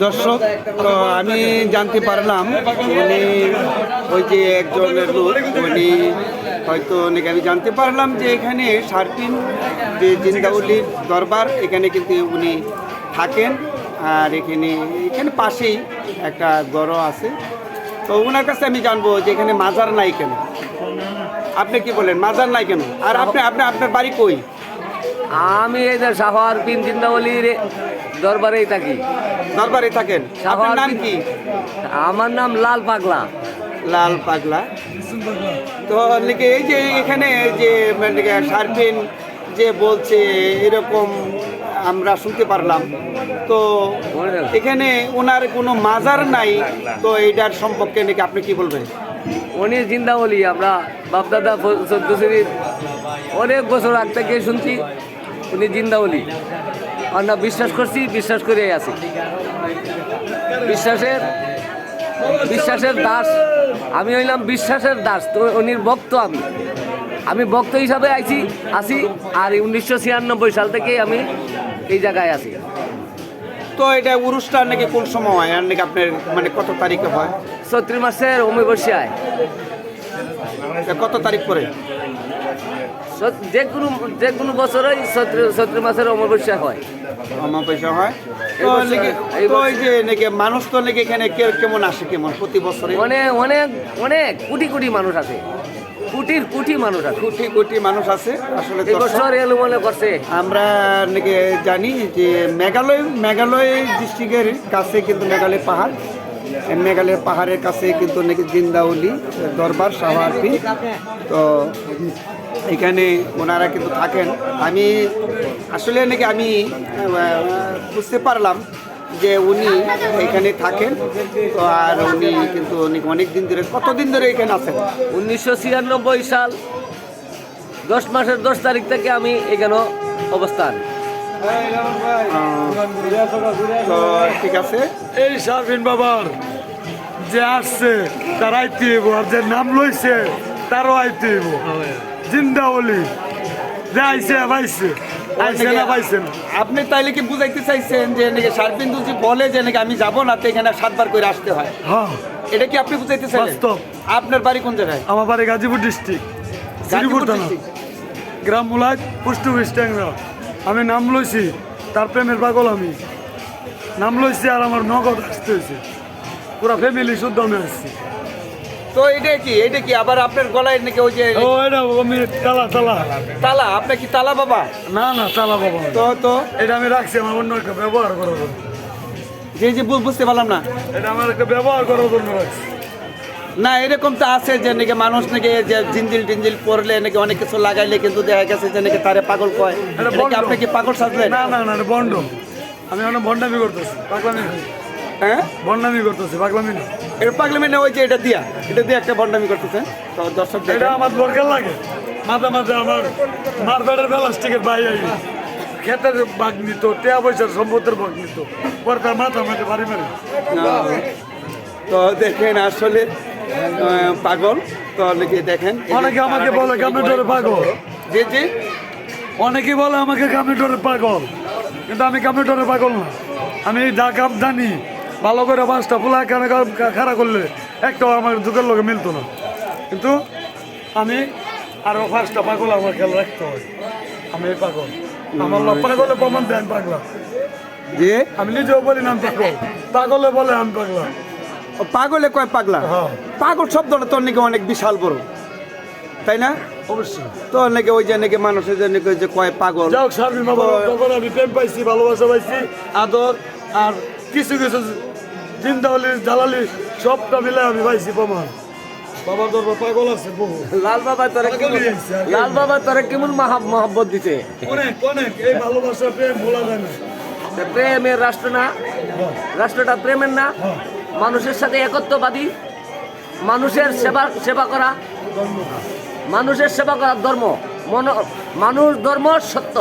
দর্শক, তো আমি জানতে পারলাম উনি ওই যে একজনের লোক, উনি হয়তো অনেক আমি জানতে পারলাম যে এখানে শারপিন যে জিন্দাউলির দরবার, এখানে কিন্তু উনি থাকেন। আর এখানে পাশেই একটা গড় আছে। তো ওনার কাছে আমি জানবো যে এখানে মাজার নাই কেন। আপনি কি বলেন, মাজার নাই কেন? আর আপনার বাড়ি কই? আমি এই যে শাহওয়ারপিন জিন্দাউলির দরবারেই থাকি। দরবারে থাকেন? আপনার নাম কি? আমার নাম লাল পাগলা। লাল পাগলা। তো এই যে এখানে যে শারপিন যে বলছে এরকম আমরা শুনতে পারলাম, তো এখানে ওনার কোনো মাজার নাই, তো এইটার সম্পর্কে নাকি আপনি কি বলবেন? উনি জিন্দাউলি, আমরা বাপদাদা 14 শ্রেণীর অনেক বছর আগ থেকে শুনছি উনি জিন্দাউলি। আমরা বিশ্বাস করছি, বিশ্বাস করে আছি। বিশ্বাসের দাস। আমি হইলাম বিশ্বাসের দাস। তো উনির ভক্ত আমি ভক্ত হিসাবে আছি। আর 1996 সাল থেকে আমি এই জায়গায় আছি। তো এটা অনুষ্ঠান নাকি কোন সময় হয়, আর নাকি আপনার মানে কত তারিখে হয়? চৈত্র মাসের অমাবস্যায়। কত তারিখ পরে? যে কোনো বছরই চৈত্র মাসের অমাবস্যা হয়। অমাবস্যা হয়। তো ওই যে নাকি মানুষ তো নাকি এখানে কেমন আসে, কেমন প্রতি বছরে? অনেক কোটি মানুষ আছে। কোটি মানুষ আছে। কোটি মানুষ আছে। আসলে করছে। আমরা নাকি জানি যে মেঘালয় ডিস্ট্রিক্টের কাছে কিন্তু মেঘালয় পাহাড়, মেঘালয় পাহাড়ের কাছে কিন্তু নাকি জিন্দাউলি দরবার শাহওয়ারপিন। তো এখানে ওনারা কিন্তু থাকেন। আমি আসলে নাকি আমি বুঝতে পারলাম যে উনি এখানে থাকেন। তো আর উনি কিন্তু অনেক দিন ধরে, কতদিন ধরে এখানে আছেন? 1996 সাল 10 মাসের 10 তারিখ থেকে আমি এখানে অবস্থান। তো ঠিক আছে। এই শারপিন বাবার যে আসছে তার আইতে হইব, আর যে নাম লইছে তারও আইতে হইব। জিন্দাউলি যে আইছে পাইছে, আইছে না পাইছে না। আপনি তাইলে কি বুঝাইতে চাইছেন যে নাকি শারপিন দুজি বলে যে নাকি আমি যাবো না, তো এখানে 7 বার করে আসতে হয়? হ্যাঁ, এটা কি আপনি বুঝাইতে চাইছেন? বাস্তব। আপনার বাড়ি কোন জায়গায়? আমার বাড়ি গাজীপুর ডিস্ট্রিক্ট, শ্রীপুর থানা, গ্রাম মুলাজ, পোস্ট অফিস ট্যাংরা। আমি নাম লইছি, তার প্রেমের পাগল আমি। নাম লইছি আর আমার নগদ আসতে হয়েছে, পুরা ফ্যামিলি শুদ্ধ আমি আসছি। তো এটা কি আবার আপনার গলায় নাকি ওই যে ও এটা আমি তালা তালা? আপনার কি তালা বাবা? না তালা বাবা। তো এটা আমি রাখছি আমার অন্য একটা ব্যবহার করার জন্য। যে বুঝতে পারলাম না। এটা আমার একটা ব্যবহার করার জন্য রাখছি। না, এরকম তো আছে যে নাকি মানুষ নাকি যে জিঞ্জিল পরলে নাকি অনেক কিছু লাগাইলে কিন্তু দেখা গেছে যে নাকি তারে পাগল কয়। আপনি কি পাগল সাজলেন? না এটা বন্ড। আমি অনেক ভণ্ডামি করতেছি, পাগলামি। হ্যাঁ, ভণ্ডামি করতেছি, পাগলামি না। এটা পাগলামি না, ওই যে এটা দিয়া একটা ভণ্ডামি করতেছেন। তো দর্শক, এটা আমার দরকার লাগে। মাঝে আমার মারপেটের প্লাস্টিকের বাই ক্ষেতের ভাগ নিত, টেয়া পয়সার সম্পদের ভাগ নিত, পরে তার মাথা বাড়ি মারি। তো দেখেন আসলে পাগল। তো অনেকে দেখেন, অনেকে আমাকে বলে কম্পিউটারে পাগল। জি অনেকে বলে আমাকে কম্পিউটারে পাগল, কিন্তু আমি কম্পিউটারে পাগল না। আমি যা কাপ জানি ভালো করে 5টা ফুলা খাড়া করলে একটাও আমার যুগের লোকে মিলতো না। কিন্তু আমি আরো 5টা পাগল আমার খেয়াল রাখতে হয়। আমি পাগল, আমার পাগলে প্রমাণ দেন পাগলা। যে আমি নিজেও বলি না আমি পাগলে বলে আমি পাগলা। পাগলে কয় পাগলা? পাগল শব্দটা তো নাকি অনেক বিশাল বড়, তাই না? অবশ্যই। তো নাকি ওই যে নাকি মানুষের জন্য যে কয় পাগল। যাও শারপিন বাবা, তখন আমি প্রেম পাইছি, ভালোবাসা পাইছি, আদর, আর কিছু জিন্দাউলি জালালি সবটা মিলে আমি পাইছি প্রমাণ। বাবার দরবার পাগল আছে বহু। লাল বাবা তোরা কেমন মহাব্বত দিতে। অনেক এই ভালোবাসা প্রেম ভোলা যায় না। প্রেমের রাষ্ট্র না, রাষ্ট্রটা প্রেমের না। মানুষের সাথে একত্ববাদী, মানুষের সেবা করা, মানুষের সেবা করার ধর্ম। মানুষ ধর্ম সত্য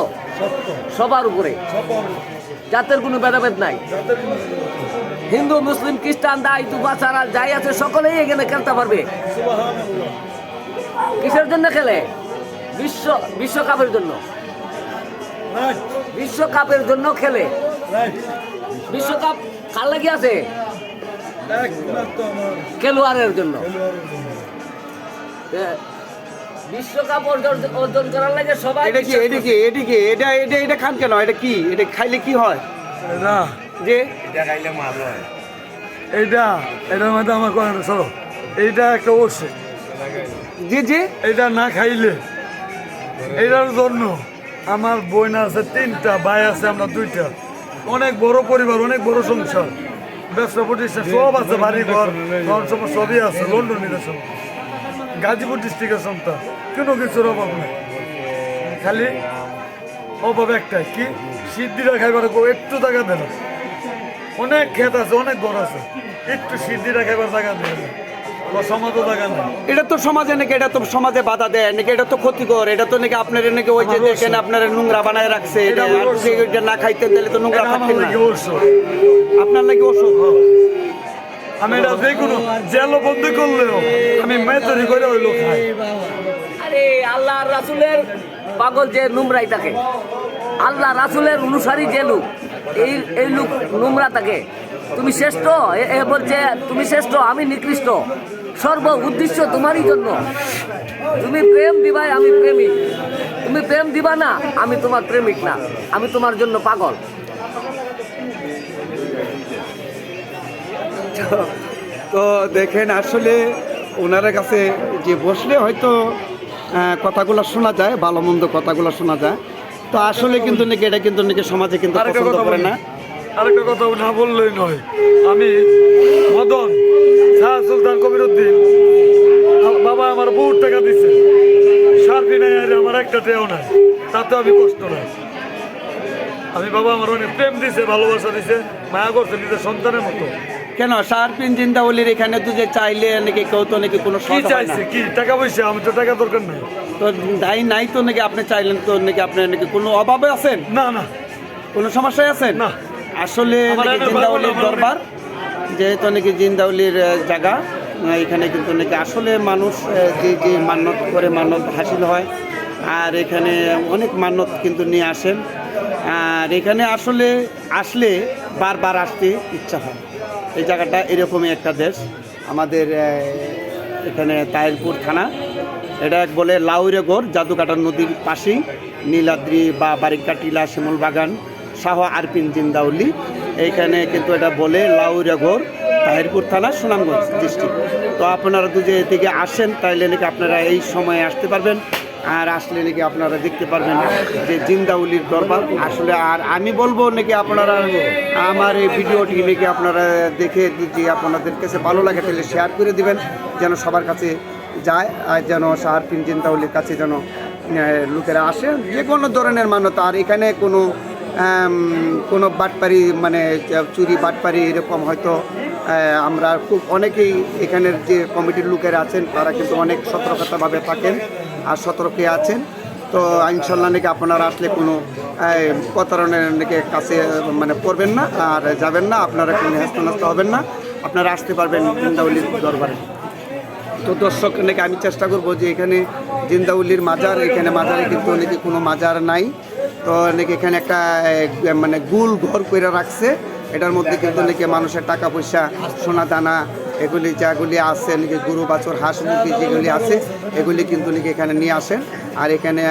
সবার উপরে, জাতের কোনো ভেদাভেদ নাই। হিন্দু মুসলিম খ্রিস্টান দাই দুবা ছাড়া যাই আছে সকলেই এখানে খেলতে পারবে। কিসের জন্য খেলে? বিশ্বকাপের জন্য। বিশ্বকাপের জন্য খেলে। বিশ্বকাপ কার লাগি আছে? খেলোয়াড়ের জন্য। বিশ্বকাপ অর্জন করার লাগে সবাই। এটা খান কেন? এটা কি? এটা খাইলে কি হয়? যে এটার মধ্যে আমার কথা চলো, এইটা একটা ওষুধ যে এটা না খাইলে এটার জন্য আমার বোন আছে 3টা, ভাই আছে আমরা 2টা, অনেক বড় পরিবার, অনেক বড় সংসার, ব্যবসা প্রতিষ্ঠান সব আছে, বাড়ি ঘর সবই আছে, লন্ডন নির্দেশন, গাজীপুর ডিস্ট্রিক্টের সন্তান, কোনো কিছুর অভাব নেই। খালি অভাব একটাই, কি সিদ্ধিটা খাইবার একটু টাকা দেন। অনেক ক্ষেত আছে, অনেক ঘর আছে, একটু সিদ্ধিটা খাইবার টাকা দেন, সমাজও টাকা নেই। এটা তো সমাজে নাকি, এটা তো সমাজে বাধা দেয় নাকি, এটা তো ক্ষতিকর, এটা তো নাকি আপনার নাকি ওই যে দেখেন আপনার নোংরা বানায় রাখছে, এটা না খাইতেন তাহলে তো নোংরা থাকতেন না। আপনার নাকি ওষুধ? আমি এটা যে কোনো জেলও বন্ধ করলেও আমি মেতরি করে ওই লোক খাই। আরে আল্লাহ রাসূলের পাগল যে নোংরাই থাকে, আল্লাহ রাসূলের অনুসারী যে লোক, এই লোক নোংরা থাকে। তুমি শ্রেষ্ঠ, এ বলছে তুমি শ্রেষ্ঠ, আমি নিকৃষ্ট, সর্ব উদ্দেশ্য তোমারই জন্য। তুমি প্রেম দিবাই, আমি প্রেমিক। তুমি প্রেম দিবা না, আমি তোমার প্রেমিক না, আমি তোমার জন্য পাগল। তো দেখেন আসলে ওনার কাছে যে বসলে হয়তো কথাগুলো শোনা যায়, ভালো মন্দ কথাগুলো শোনা যায়। তো আসলে কিন্তু নাকি এটা কিন্তু নাকি সমাজে কিন্তু পছন্দ করে না। আরেকটা কথা না বললেই নয়, আমি মদন শাহ সুলতান কবিরউদ্দিন, বাবা আমার বহুত টাকা দিচ্ছে, সার্বি নাই আমার একটা টেও নাই, তাতে আমি কষ্ট নাই। আমি বাবা আমার অনেক প্রেম দিছে, ভালোবাসা দিছে, মায়া করছে নিজের সন্তানের মতো। কেন শাহরপিন জিন্দাউলির এখানে তো যে চাইলে নাকি কেউ তো নাকি কোনো কি চাইছে, কি টাকা পয়সা? আমি তো টাকা দরকার নাই, তো দায়ী নাই তো নাকি আপনি চাইলেন তো নাকি আপনার নাকি কোনো অভাবে আছেন? না না, কোনো সমস্যায় আছেন না। আসলে নাকি জিন্দাউলির দরবার যেহেতু নাকি জিন্দাউলির জায়গা, এখানে কিন্তু নাকি আসলে মানুষ যে মান্যত করে মান্যত হাসিল হয়, আর এখানে অনেক মান্যত কিন্তু নিয়ে আসেন। আর এখানে আসলে বারবার আসতে ইচ্ছা হয়। এই জায়গাটা এরকমই একটা দেশ আমাদের এখানে তাহিরপুর থানা, এটা এক বলে লাউরেগড়, জাদুকাটা নদীর পাশেই নীলাদ্রি বা বারিকা টিলা, শিমুল বাগান, শাহ আরপিন জিন্দাউলি, এইখানে কিন্তু এটা বলে লাউরেগড়, তাহিরপুর থানা, সুনামগঞ্জ ডিস্ট্রিক্ট। তো আপনারা যদি এদিকে আসেন তাইলে নাকি আপনারা এই সময়ে আসতে পারবেন, আর আসলে নাকি আপনারা দেখতে পারবেন যে জিন্দাউলির দরবার আসলে। আর আমি বলবো নাকি আপনারা আমার এই ভিডিওটি নাকি আপনারা দেখে যদি আপনাদের কাছে ভালো লাগে তাহলে শেয়ার করে দিবেন, যেন সবার কাছে যায়, আর যেন শাহরপিন জিন্দাউলির কাছে যেন লোকেরা আসে, যে কোনো ধরনের মান্যতা। আর এখানে কোনো বাটপারি মানে চুরি বাটপারি এরকম হয়তো আমরা খুব অনেকেই এখানের যে কমিটির লোকেরা আছেন তারা কিন্তু অনেক সতর্কতাভাবে থাকেন আর সতর্কে আছেন। তো ইনশাল্লাহ নাকি আপনারা আসলে কোনো প্রতারণের নাকি কাছে মানে পড়বেন না আর যাবেন না, আপনারা কোনো হ্যাস্ত হবেন না, আপনারা আসতে পারবেন জিন্দাউলির দরবারে। তো দর্শক নাকি আমি চেষ্টা করবো যে এখানে জিন্দাউলির মাজার, এখানে মাজারে কিন্তু নাকি কোনো মাজার নাই। তো নাকি এখানে একটা মানে গুল ঘর করে রাখছে, এটার মধ্যে কিন্তু নাকি মানুষের টাকা পয়সা, সোনা দানা এগুলি যেগুলি আছে নাকি, গরু বাছুর হাঁস মুরগি যেগুলি আছে এগুলি কিন্তু নাকি এখানে নিয়ে আসেন। আর এখানে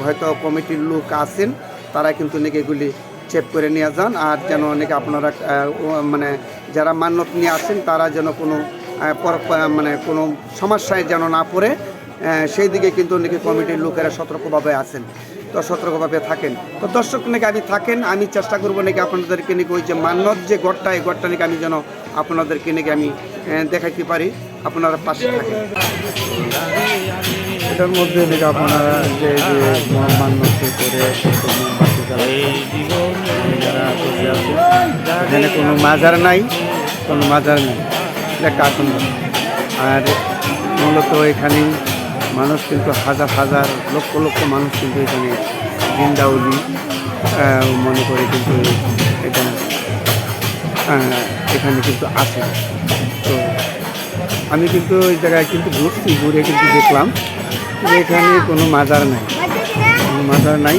হয়তো কমিটির লোক আছেন, তারা কিন্তু নাকি এগুলি চেক করে নিয়ে যান। আর যেন নাকি আপনারা মানে যারা মান্যত নিয়ে আসেন তারা যেন কোনো মানে কোনো সমস্যায় যেন না পড়ে, সেই দিকে কিন্তু নাকি কমিটির লোকেরা সতর্কভাবে আছেন। তো সতর্কভাবে থাকেন। তো দর্শক নাকি আমি থাকেন, আমি চেষ্টা করবো নাকি আপনাদেরকে নাকি ওই যে মান্যত যে ঘরটা, এই ঘরটা নাকি আমি যেন আপনাদেরকে নাকি আমি দেখাইতে পারি, আপনারা পাশে থাকেন। এটার মধ্যে নাকি আপনারা যে মান্যত করে এখানে কোনো মাজার নাই, কোনো মাজার নেই, একটা আসন। আর মূলত এখানে মানুষ কিন্তু হাজার হাজার লক্ষ লক্ষ মানুষ কিন্তু এখানে জিন্দাউলি মনে করে কিন্তু এখানে কিন্তু আসে। তো আমি কিন্তু ওই জায়গায় কিন্তু ঘুরে কিন্তু দেখলাম যে এখানে কোনো মাজার নাই, কোনো মাজার নাই।